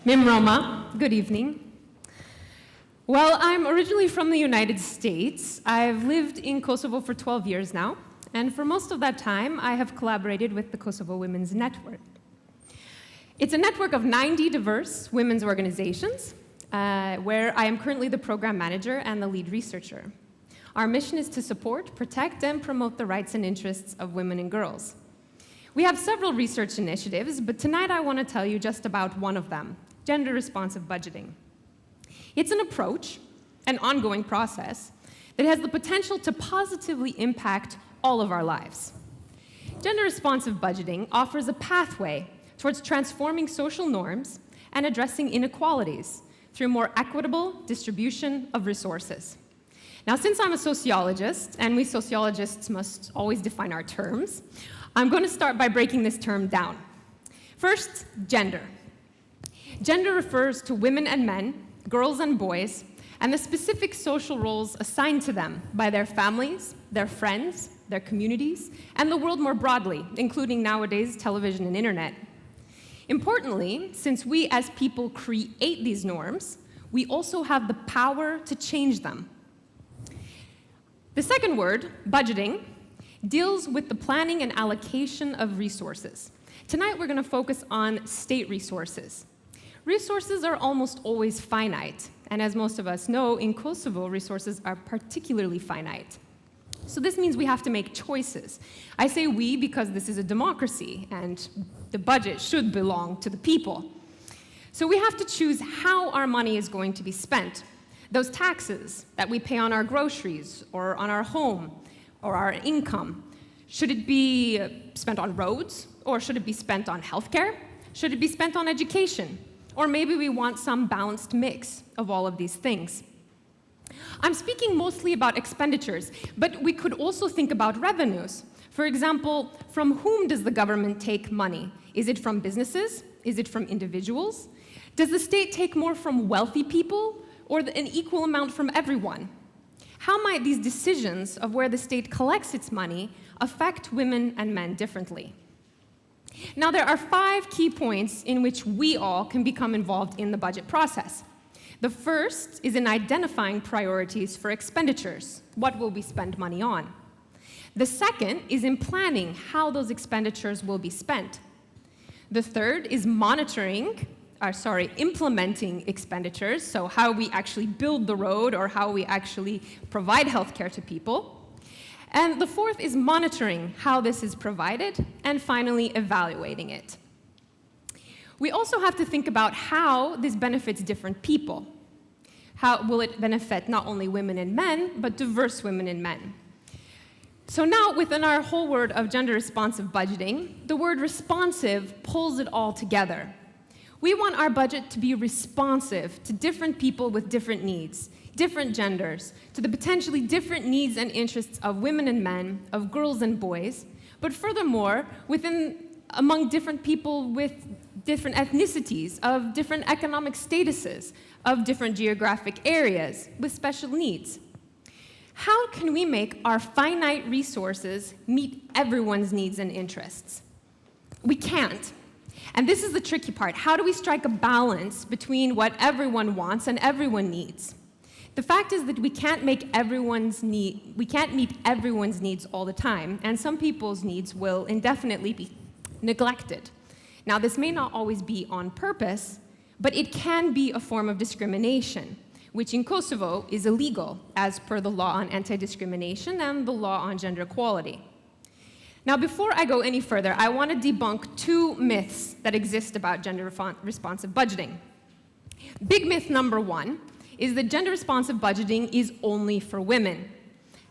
Mim Roma, good evening. Well, I'm originally from the United States. I've lived in Kosovo for 12 years now, and for most of that time, I have collaborated with the Kosovo Women's Network. It's a network of 90 diverse women's organizations, where I am currently the program manager and the lead researcher. Our mission is to support, protect, and promote the rights and interests of women and girls. We have several research initiatives, but tonight I want to tell you just about one of them, gender-responsive budgeting. It's an approach, an ongoing process, that has the potential to positively impact all of our lives. Gender-responsive budgeting offers a pathway towards transforming social norms and addressing inequalities through more equitable distribution of resources. Now, since I'm a sociologist, and we sociologists must always define our terms, I'm going to start by breaking this term down. First, gender. Gender refers to women and men, girls and boys, and the specific social roles assigned to them by their families, their friends, their communities, and the world more broadly, including nowadays television and internet. Importantly, since we as people create these norms, we also have the power to change them. The second word, budgeting, deals with the planning and allocation of resources. Tonight we're going to focus on state resources. Resources are almost always finite, and as most of us know, in Kosovo, resources are particularly finite. So this means we have to make choices. I say we because this is a democracy, and the budget should belong to the people. So we have to choose how our money is going to be spent. Those taxes that we pay on our groceries, or on our home, or our income, should it be spent on roads, or should it be spent on healthcare? Should it be spent on education? Or maybe we want some balanced mix of all of these things. I'm speaking mostly about expenditures, but we could also think about revenues. For example, from whom does the government take money? Is it from businesses? Is it from individuals? Does the state take more from wealthy people, or an equal amount from everyone? How might these decisions of where the state collects its money affect women and men differently? Now, there are 5 key points in which we all can become involved in the budget process. The first is in identifying priorities for expenditures. What will we spend money on? The second is in planning how those expenditures will be spent. The third is implementing expenditures, so how we actually build the road or how we actually provide healthcare to people. And the fourth is monitoring how this is provided, and finally evaluating it. We also have to think about how this benefits different people. How will it benefit not only women and men, but diverse women and men? So now, within our whole word of gender-responsive budgeting, the word responsive pulls it all together. We want our budget to be responsive to different people with different needs, different genders, to the potentially different needs and interests of women and men, of girls and boys, but furthermore, among different people with different ethnicities, of different economic statuses, of different geographic areas, with special needs. How can we make our finite resources meet everyone's needs and interests? We can't. And this is the tricky part. How do we strike a balance between what everyone wants and everyone needs? The fact is that we can't meet everyone's needs all the time, and some people's needs will indefinitely be neglected. Now, this may not always be on purpose, but it can be a form of discrimination, which in Kosovo is illegal as per the law on anti-discrimination and the law on gender equality. Now, before I go any further, I want to debunk 2 myths that exist about gender-responsive budgeting. Big myth number 1 is that gender-responsive budgeting is only for women.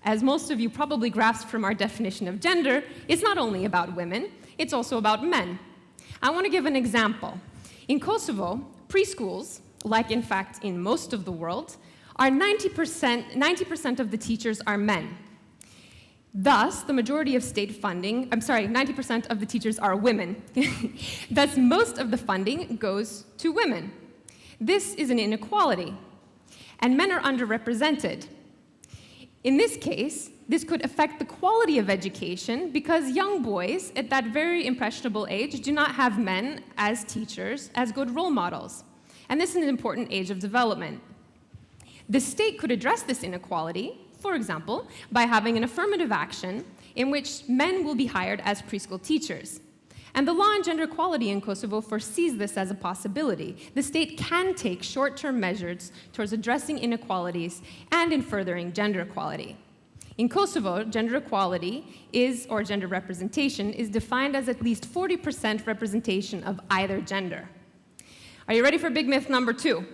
As most of you probably grasped from our definition of gender, it's not only about women, it's also about men. I want to give an example. In Kosovo, preschools, like in fact in most of the world, are 90% of the teachers are men. Thus, the majority of state funding, 90% of the teachers are women. Thus, most of the funding goes to women. This is an inequality, and men are underrepresented. In this case, this could affect the quality of education because young boys at that very impressionable age do not have men as teachers, as good role models. and this is an important age of development. The state could address this inequality, for example, by having an affirmative action in which men will be hired as preschool teachers. And the law on gender equality in Kosovo foresees this as a possibility. The state can take short-term measures towards addressing inequalities and in furthering gender equality. In Kosovo, gender equality or gender representation is defined as at least 40% representation of either gender. Are you ready for big myth number 2?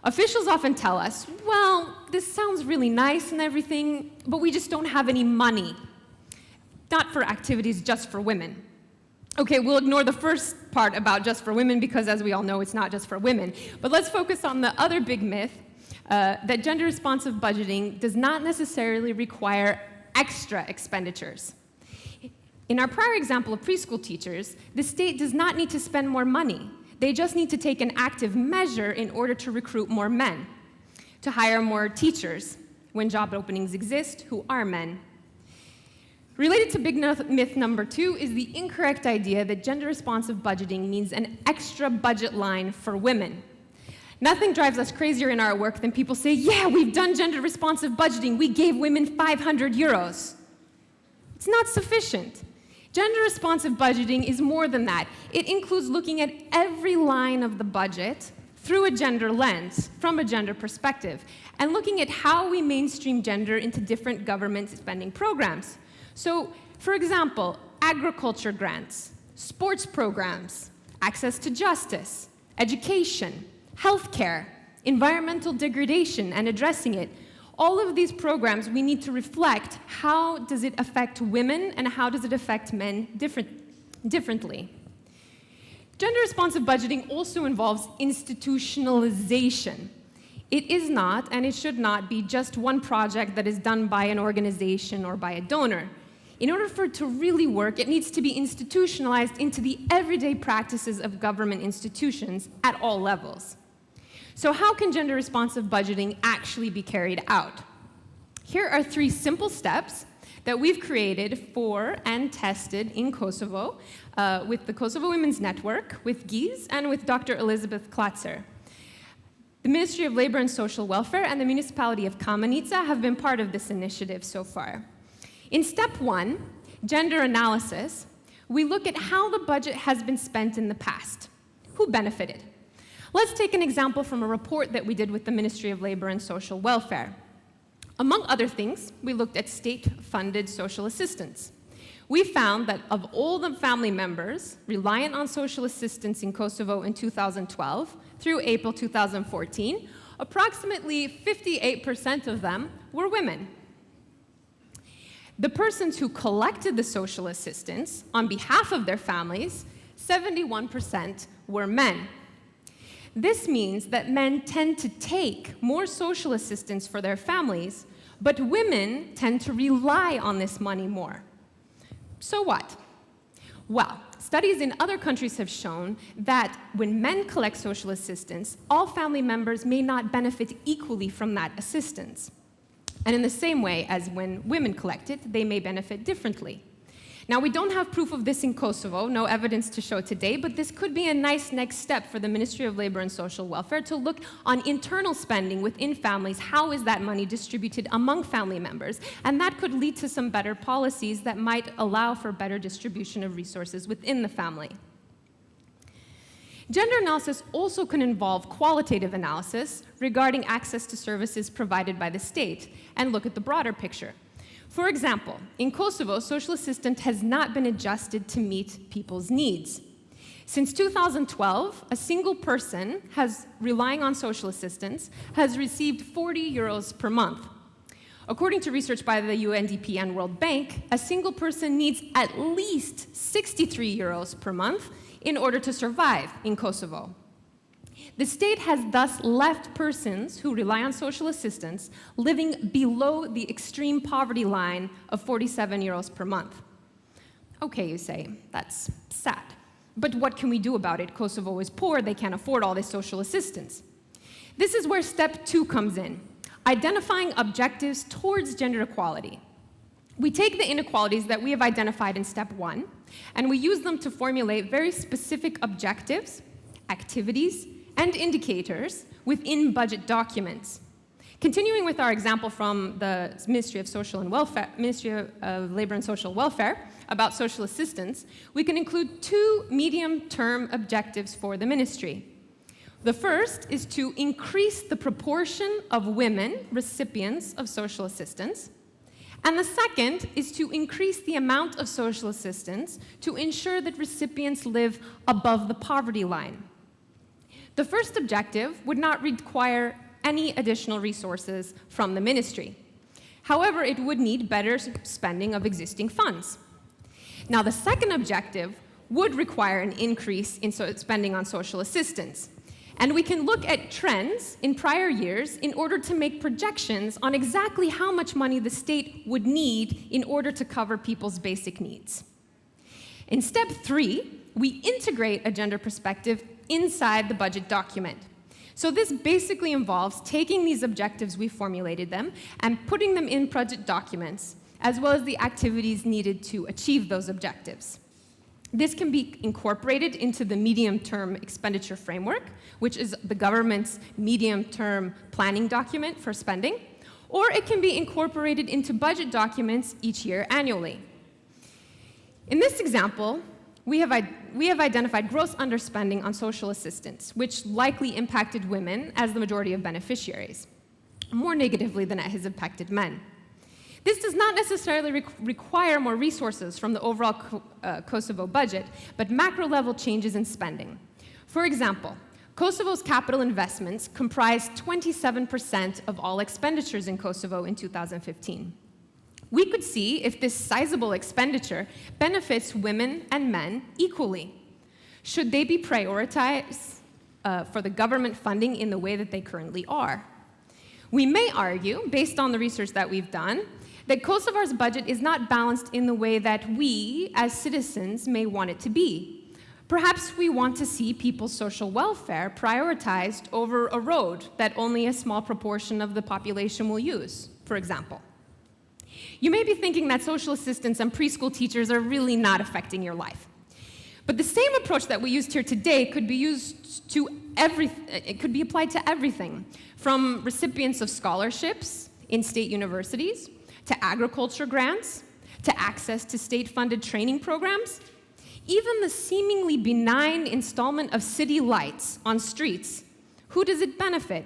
Officials often tell us, well, this sounds really nice and everything, but we just don't have any money. Not for activities just for women. Okay, we'll ignore the first part about just for women because, as we all know, it's not just for women. But let's focus on the other big myth, that gender-responsive budgeting does not necessarily require extra expenditures. In our prior example of preschool teachers, the state does not need to spend more money. They just need to take an active measure in order to recruit more men, to hire more teachers when job openings exist who are men. Related to big myth number 2 is the incorrect idea that gender-responsive budgeting means an extra budget line for women. Nothing drives us crazier in our work than people say, yeah, we've done gender-responsive budgeting, we gave women 500 euros. It's not sufficient. Gender-responsive budgeting is more than that. It includes looking at every line of the budget through a gender lens, from a gender perspective, and looking at how we mainstream gender into different government spending programs. So, for example, agriculture grants, sports programs, access to justice, education, healthcare, environmental degradation and addressing it. All of these programs, we need to reflect how does it affect women and how does it affect men differently. Gender-responsive budgeting also involves institutionalization. It is not, and it should not be, just one project that is done by an organization or by a donor. In order for it to really work, it needs to be institutionalized into the everyday practices of government institutions at all levels. So how can gender-responsive budgeting actually be carried out? Here are 3 simple steps that we've created for and tested in Kosovo with the Kosovo Women's Network, with GIZ, and with Dr. Elizabeth Klatzer. The Ministry of Labor and Social Welfare and the municipality of Kamenica have been part of this initiative so far. In step 1, gender analysis, we look at how the budget has been spent in the past. Who benefited? Let's take an example from a report that we did with the Ministry of Labor and Social Welfare. Among other things, we looked at state-funded social assistance. We found that of all the family members reliant on social assistance in Kosovo in 2012 through April 2014, approximately 58% of them were women. The persons who collected the social assistance on behalf of their families, 71% were men. This means that men tend to take more social assistance for their families, but women tend to rely on this money more. So what? Well, studies in other countries have shown that when men collect social assistance, all family members may not benefit equally from that assistance. And in the same way as when women collect it, they may benefit differently. Now, we don't have proof of this in Kosovo, no evidence to show today, but this could be a nice next step for the Ministry of Labor and Social Welfare to look on internal spending within families. How is that money distributed among family members? And that could lead to some better policies that might allow for better distribution of resources within the family. Gender analysis also can involve qualitative analysis regarding access to services provided by the state and look at the broader picture. For example, in Kosovo, social assistance has not been adjusted to meet people's needs. Since 2012, a single person relying on social assistance has received 40 euros per month. According to research by the UNDP and World Bank, a single person needs at least 63 euros per month in order to survive in Kosovo. The state has thus left persons who rely on social assistance living below the extreme poverty line of 47 euros per month. Okay, you say, that's sad. But what can we do about it? Kosovo is poor, they can't afford all this social assistance. This is where step 2 comes in, identifying objectives towards gender equality. We take the inequalities that we have identified in step 1, and we use them to formulate very specific objectives, activities, and indicators within budget documents. Continuing with our example from the Ministry of Labor and Social Welfare about social assistance, we can include two medium-term objectives for the ministry. The first is to increase the proportion of women recipients of social assistance, and the second is to increase the amount of social assistance to ensure that recipients live above the poverty line. The first objective would not require any additional resources from the ministry. However, it would need better spending of existing funds. Now, the second objective would require an increase in spending on social assistance. And we can look at trends in prior years in order to make projections on exactly how much money the state would need in order to cover people's basic needs. In step 3, we integrate a gender perspective inside the budget document. So this basically involves taking these objectives, we formulated them, and putting them in budget documents, as well as the activities needed to achieve those objectives. This can be incorporated into the medium-term expenditure framework, which is the government's medium-term planning document for spending, or it can be incorporated into budget documents each year annually. In this example, we have identified gross underspending on social assistance, which likely impacted women as the majority of beneficiaries, more negatively than it has impacted men. This does not necessarily require more resources from the overall Kosovo budget, but macro-level changes in spending. For example, Kosovo's capital investments comprised 27% of all expenditures in Kosovo in 2015. We could see if this sizable expenditure benefits women and men equally. Should they be prioritized for the government funding in the way that they currently are? We may argue, based on the research that we've done, that Kosovo's budget is not balanced in the way that we, as citizens, may want it to be. Perhaps we want to see people's social welfare prioritized over a road that only a small proportion of the population will use, for example. You may be thinking that social assistance and preschool teachers are really not affecting your life. But the same approach that we used here today could be it could be applied to everything, from recipients of scholarships in state universities, to agriculture grants, to access to state-funded training programs. Even the seemingly benign installment of city lights on streets, who does it benefit?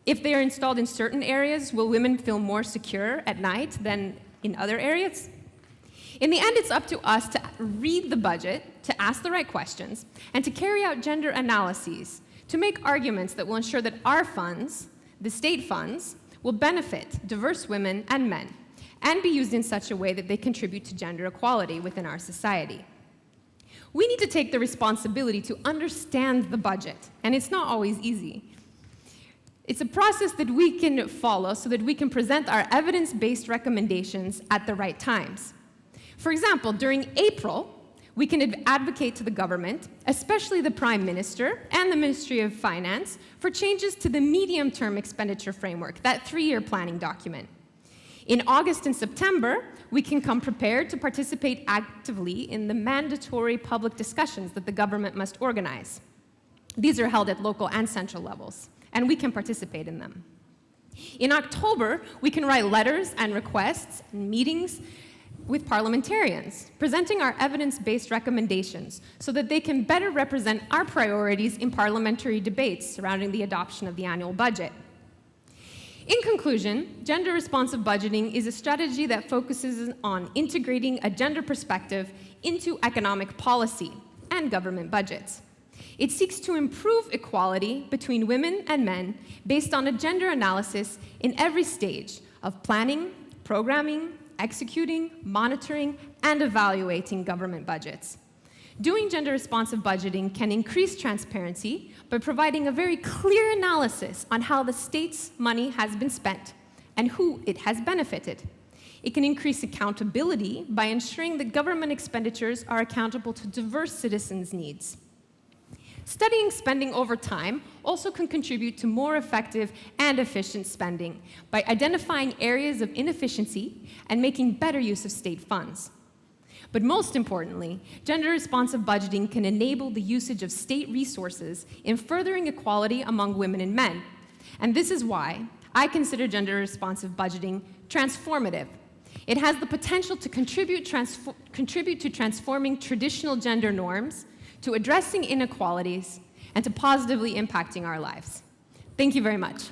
If they are installed in certain areas, will women feel more secure at night than in other areas? In the end, it's up to us to read the budget, to ask the right questions, and to carry out gender analyses, to make arguments that will ensure that our funds, the state funds, will benefit diverse women and men, and be used in such a way that they contribute to gender equality within our society. We need to take the responsibility to understand the budget, and it's not always easy. It's a process that we can follow so that we can present our evidence-based recommendations at the right times. For example, during April, we can advocate to the government, especially the Prime Minister and the Ministry of Finance, for changes to the medium-term expenditure framework, that 3-year planning document. In August and September, we can come prepared to participate actively in the mandatory public discussions that the government must organize. These are held at local and central levels, and we can participate in them. In October, we can write letters and requests and meetings with parliamentarians, presenting our evidence-based recommendations so that they can better represent our priorities in parliamentary debates surrounding the adoption of the annual budget. In conclusion, gender-responsive budgeting is a strategy that focuses on integrating a gender perspective into economic policy and government budgets. It seeks to improve equality between women and men based on a gender analysis in every stage of planning, programming, executing, monitoring, and evaluating government budgets. Doing gender-responsive budgeting can increase transparency by providing a very clear analysis on how the state's money has been spent and who it has benefited. It can increase accountability by ensuring that government expenditures are accountable to diverse citizens' needs. Studying spending over time also can contribute to more effective and efficient spending by identifying areas of inefficiency and making better use of state funds. But most importantly, gender-responsive budgeting can enable the usage of state resources in furthering equality among women and men. And this is why I consider gender-responsive budgeting transformative. It has the potential to contribute to transforming traditional gender norms, to addressing inequalities, and to positively impacting our lives. Thank you very much.